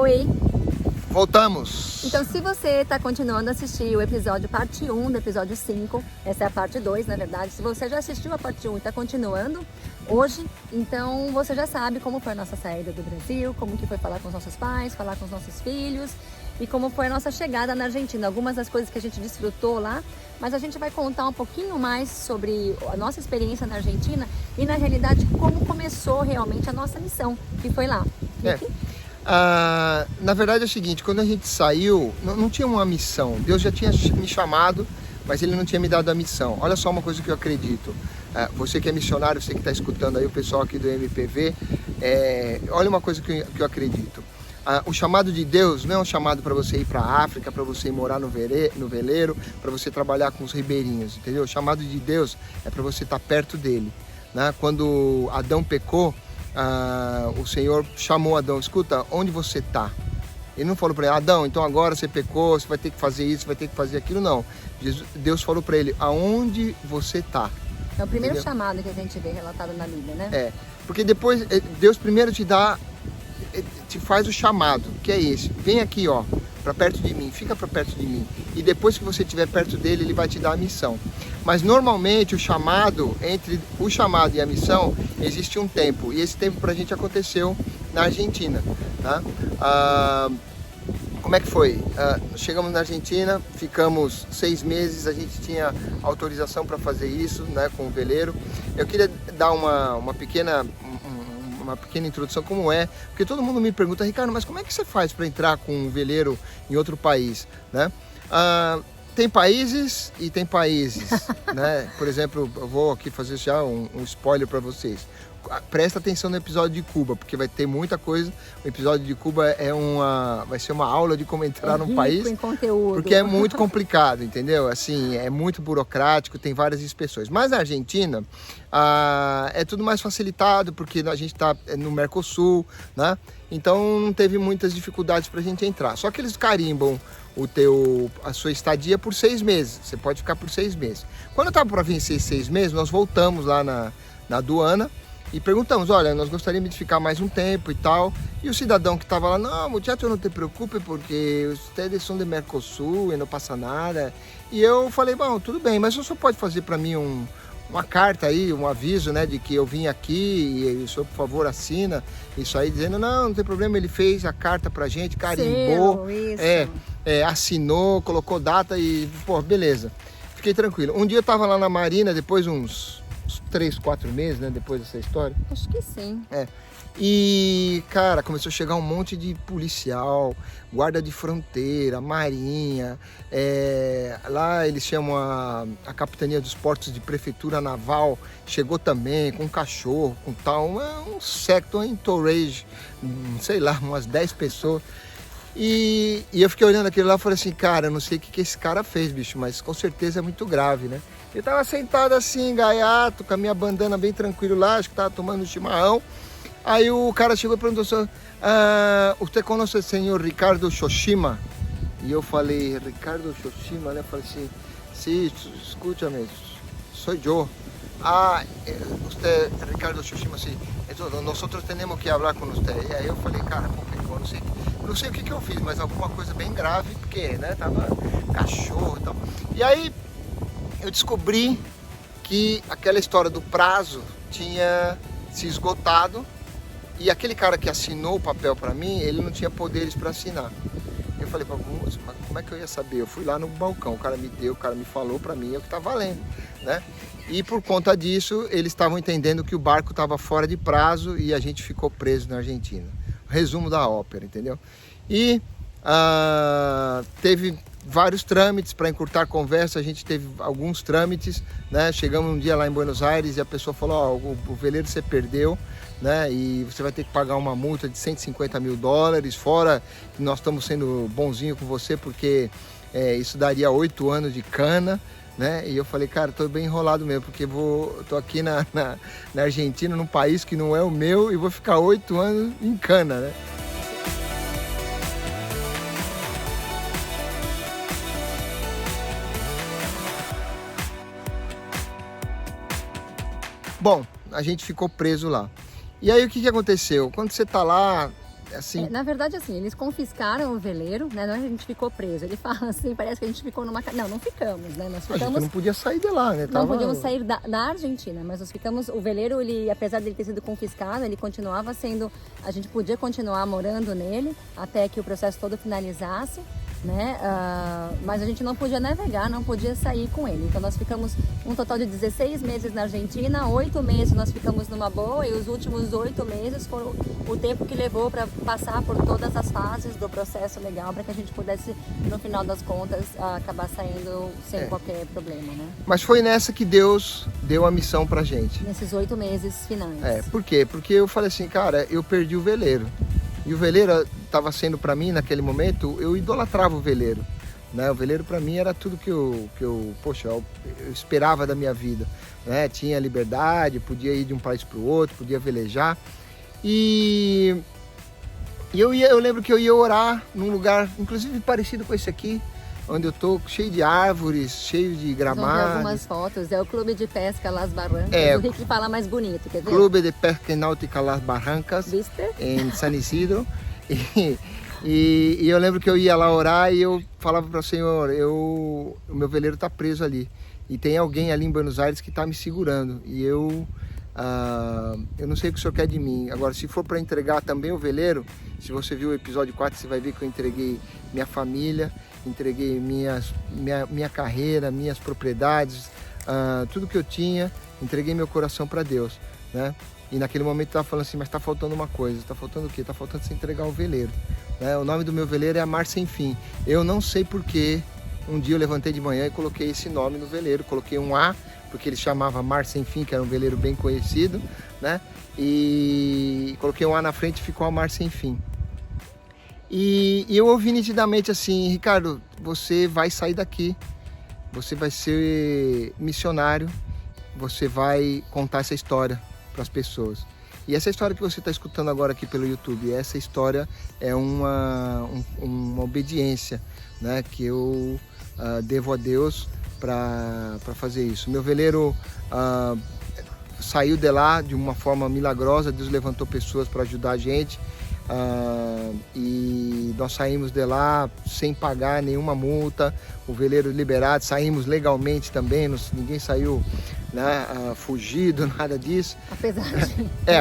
Oi! Voltamos! Então, se você está continuando a assistir o episódio parte 1 do episódio 5, essa é a parte 2, na verdade. Se você já assistiu a parte 1 e está continuando hoje, então você já sabe como foi a nossa saída do Brasil, como que foi falar com os nossos pais, falar com os nossos filhos e como foi a nossa chegada na Argentina. Algumas das coisas que a gente desfrutou lá, mas a gente vai contar um pouquinho mais sobre a nossa experiência na Argentina e, na realidade, como começou realmente a nossa missão, que foi lá. Na verdade é o seguinte, quando a gente saiu, não tinha uma missão. Deus já tinha me chamado, mas Ele não tinha me dado a missão. Olha só uma coisa que eu acredito. Você que é missionário, você que está escutando aí, o pessoal aqui do MPV, olha uma coisa que eu acredito. O chamado de Deus não é um chamado para você ir para a África, para você ir morar no veleiro, para você trabalhar com os ribeirinhos, entendeu? O chamado de Deus é para você estar perto dele, né? Quando Adão pecou, o Senhor chamou Adão: escuta, onde você está? Ele não falou para ele: Adão, então agora você pecou, você vai ter que fazer isso, você vai ter que fazer aquilo. Não, Deus falou para ele: aonde você está? É o primeiro chamado que a gente vê relatado na Bíblia, né? Porque depois Deus primeiro te faz o chamado, que é esse: vem aqui, ó, para perto de mim, fica para perto de mim. E depois que você estiver perto dele, ele vai te dar a missão. Mas normalmente o chamado, entre o chamado e a missão, existe um tempo. E esse tempo pra gente aconteceu na Argentina, tá? Como é que foi? Chegamos na Argentina, ficamos 6 meses, a gente tinha autorização para fazer isso, né, com o veleiro. Eu queria dar uma pequena introdução como porque todo mundo me pergunta: Ricardo, mas como é que você faz para entrar com um veleiro em outro país, né? Tem países e tem países, né? Por exemplo, eu vou aqui fazer já um spoiler para vocês. Presta atenção no episódio de Cuba, porque vai ter muita coisa. O episódio de Cuba vai ser uma aula de como entrar num país, em conteúdo. Porque é muito complicado, entendeu? Assim, é muito burocrático, tem várias inspeções. Mas na Argentina é tudo mais facilitado, porque a gente está no Mercosul, né? Então não teve muitas dificuldades para a gente entrar. Só que eles carimbam a sua estadia por 6 meses. Você pode ficar por 6 meses. Quando eu estava para vencer 6 meses, nós voltamos lá na aduana e perguntamos: olha, nós gostaríamos de ficar mais um tempo e tal. E o cidadão que estava lá: não, muchacho, não te preocupe, porque vocês são de Mercosul e não passa nada. E eu falei: bom, tudo bem, mas o senhor pode fazer para mim uma carta aí, um aviso, né, de que eu vim aqui e o senhor, por favor, assina isso aí, dizendo: não tem problema. Ele fez a carta pra gente, carimbou, assinou, colocou data e, pô, beleza. Fiquei tranquilo. Um dia eu tava lá na Marina, depois uns 3, 4 meses, né, depois dessa história. Acho que sim. E, cara, começou a chegar um monte de policial, guarda de fronteira, marinha. Lá eles chamam a capitania dos portos de prefeitura naval, chegou também com um cachorro, com tal, um secto, entourage, sei lá, umas 10 pessoas. E eu fiquei olhando aquilo lá e falei assim: cara, eu não sei o que esse cara fez, bicho, mas com certeza é muito grave, né? Eu tava sentado assim, gaiato, com a minha bandana bem tranquilo lá, acho que tava tomando um chimarrão. Aí o cara chegou e perguntou assim: você conhece o senhor Ricardo Shoshima? E eu falei: Ricardo Shoshima, né? Eu falei assim: sim, escúchame, sou eu. Você, Ricardo Shoshima, sim. Nós temos que falar com você. E aí eu falei: cara, complicou, não sei o que eu fiz, mas alguma coisa bem grave, porque, né, tava cachorro e tal. E aí eu descobri que aquela história do prazo tinha se esgotado. E aquele cara que assinou o papel para mim, ele não tinha poderes para assinar. Eu falei: mas como é que eu ia saber? Eu fui lá no balcão, o cara me deu, o cara me falou para mim, é o que tá valendo, né? E por conta disso, eles estavam entendendo que o barco estava fora de prazo e a gente ficou preso na Argentina. Resumo da ópera, entendeu? E teve vários trâmites para encurtar a conversa. A gente teve alguns trâmites, né? Chegamos um dia lá em Buenos Aires e a pessoa falou: o veleiro você perdeu, né? E você vai ter que pagar uma multa de $150 mil, fora que nós estamos sendo bonzinho com você, porque isso daria 8 anos de cana, né? E eu falei: cara, tô bem enrolado mesmo, porque tô aqui na Argentina, num país que não é o meu, e vou ficar 8 anos em cana, né? Bom, a gente ficou preso lá. E aí o que aconteceu? Quando você tá lá, assim... Na verdade, assim, eles confiscaram o veleiro, né? Não é que a gente ficou preso. Ele fala assim, parece que a gente ficou numa... Não ficamos, né? Nós A gente ficamos... não podia sair de lá, né? Não podíamos sair da Argentina, mas nós ficamos... O veleiro, ele, apesar de ele ter sido confiscado, ele continuava sendo... A gente podia continuar morando nele até que o processo todo finalizasse, né? Mas a gente não podia navegar, não podia sair com ele. Então nós ficamos um total de 16 meses na Argentina, 8 meses nós ficamos numa boa e os últimos 8 meses foram o tempo que levou para passar por todas as fases do processo legal para que a gente pudesse, no final das contas, acabar saindo sem qualquer problema, né? Mas foi nessa que Deus deu a missão pra gente. Nesses 8 meses finais. Por quê? Porque eu falei assim, cara, eu perdi o veleiro. E o veleiro estava sendo para mim, naquele momento, eu idolatrava o veleiro. Né? O veleiro para mim era tudo que eu esperava da minha vida. Né? Tinha liberdade, podia ir de um país para o outro, podia velejar. E eu lembro que eu ia orar num lugar, inclusive parecido com esse aqui, onde eu tô, cheio de árvores, cheio de gramados. Algumas fotos, é o Clube de Pesca Las Barrancas, o Rick fala mais bonito, quer ver? Clube de Pesca Náutica Las Barrancas, ¿Viste? Em San Isidro. E eu lembro que eu ia lá orar e eu falava para o Senhor, o meu veleiro está preso ali. E tem alguém ali em Buenos Aires que está me segurando. E eu não sei o que o Senhor quer de mim. Agora, se for para entregar também o veleiro, se você viu o episódio 4, você vai ver que eu entreguei minha família, entreguei minha carreira, minhas propriedades, tudo que eu tinha, entreguei meu coração para Deus, né? E naquele momento eu estava falando assim, mas está faltando uma coisa. Está faltando o quê? Está faltando você entregar o veleiro, né? O nome do meu veleiro é Mar Sem Fim. Eu não sei porquê. Um dia eu levantei de manhã e coloquei esse nome no veleiro. Coloquei um A, porque ele chamava Mar Sem Fim, que era um veleiro bem conhecido, né? E coloquei um A na frente e ficou a Mar Sem Fim. E eu ouvi nitidamente assim, Ricardo, você vai sair daqui. Você vai ser missionário. Você vai contar essa história para as pessoas. E essa história que você está escutando agora aqui pelo YouTube, essa história é uma obediência, né, que eu devo a Deus para fazer isso. Meu veleiro saiu de lá de uma forma milagrosa, Deus levantou pessoas para ajudar a gente, e nós saímos de lá sem pagar nenhuma multa, o veleiro liberado, saímos legalmente também, ninguém saiu, né, fugido, nada disso.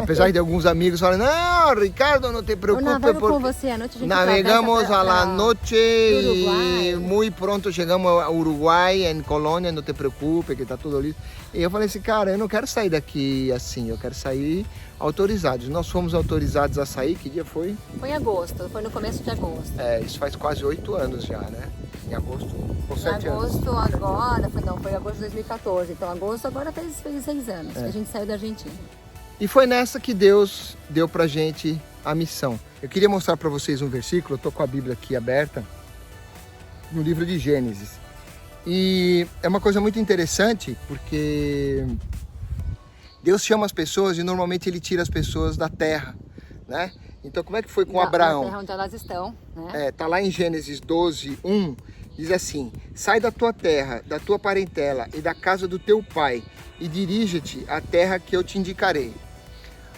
Apesar de alguns amigos falarem, não, Ricardo, não te preocupe, porque com você, a noite navegamos a la noche e muito pronto chegamos ao Uruguai, em Colônia, não te preocupe, que tá tudo listo. E eu falei assim, cara, eu não quero sair daqui assim, eu quero sair autorizados. Nós fomos autorizados a sair, que dia foi? Foi em agosto, foi no começo de agosto. Isso faz quase 8 anos já, né? Em agosto, ou 7 anos. Agosto agora, foi agosto de 2014, então agosto agora fez 6 anos que a gente saiu da Argentina. E foi nessa que Deus deu pra gente a missão. Eu queria mostrar para vocês um versículo, eu tô com a Bíblia aqui aberta, no livro de Gênesis. E é uma coisa muito interessante, porque Deus chama as pessoas e normalmente Ele tira as pessoas da terra, né? Então como é que foi com Abraão? Da terra onde elas estão, né? Tá lá em Gênesis 12, 1, diz assim, sai da tua terra, da tua parentela e da casa do teu pai e dirige-te à terra que eu te indicarei.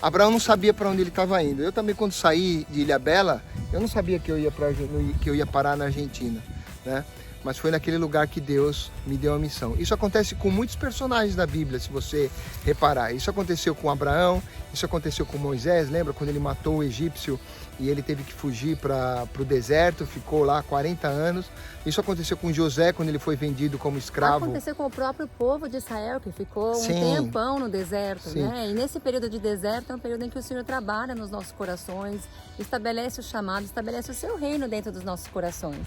Abraão não sabia para onde ele estava indo. Eu também, quando saí de Ilhabela, eu não sabia que eu ia parar na Argentina, né? Mas foi naquele lugar que Deus me deu a missão. Isso acontece com muitos personagens da Bíblia, se você reparar. Isso aconteceu com Abraão, isso aconteceu com Moisés, lembra quando ele matou o egípcio e ele teve que fugir para o deserto, ficou lá 40 anos. Isso aconteceu com José, quando ele foi vendido como escravo. Aconteceu com o próprio povo de Israel, que ficou um tempão no deserto, né? E nesse período de deserto é um período em que o Senhor trabalha nos nossos corações, estabelece o chamado, estabelece o seu reino dentro dos nossos corações.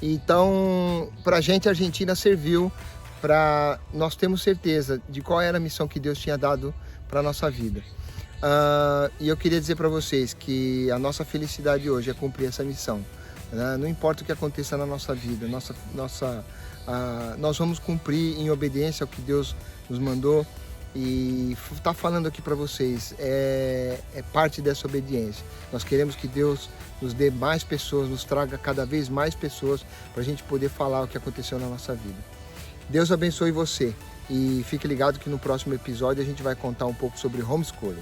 Então, para a gente, a Argentina serviu para nós termos certeza de qual era a missão que Deus tinha dado para a nossa vida. E eu queria dizer para vocês que a nossa felicidade hoje é cumprir essa missão. Né? Não importa o que aconteça na nossa vida, nós vamos cumprir em obediência ao que Deus nos mandou. E está falando aqui para vocês, é parte dessa obediência. Nós queremos que Deus nos dê mais pessoas, nos traga cada vez mais pessoas para a gente poder falar o que aconteceu na nossa vida. Deus abençoe você e fique ligado que no próximo episódio a gente vai contar um pouco sobre homeschooling.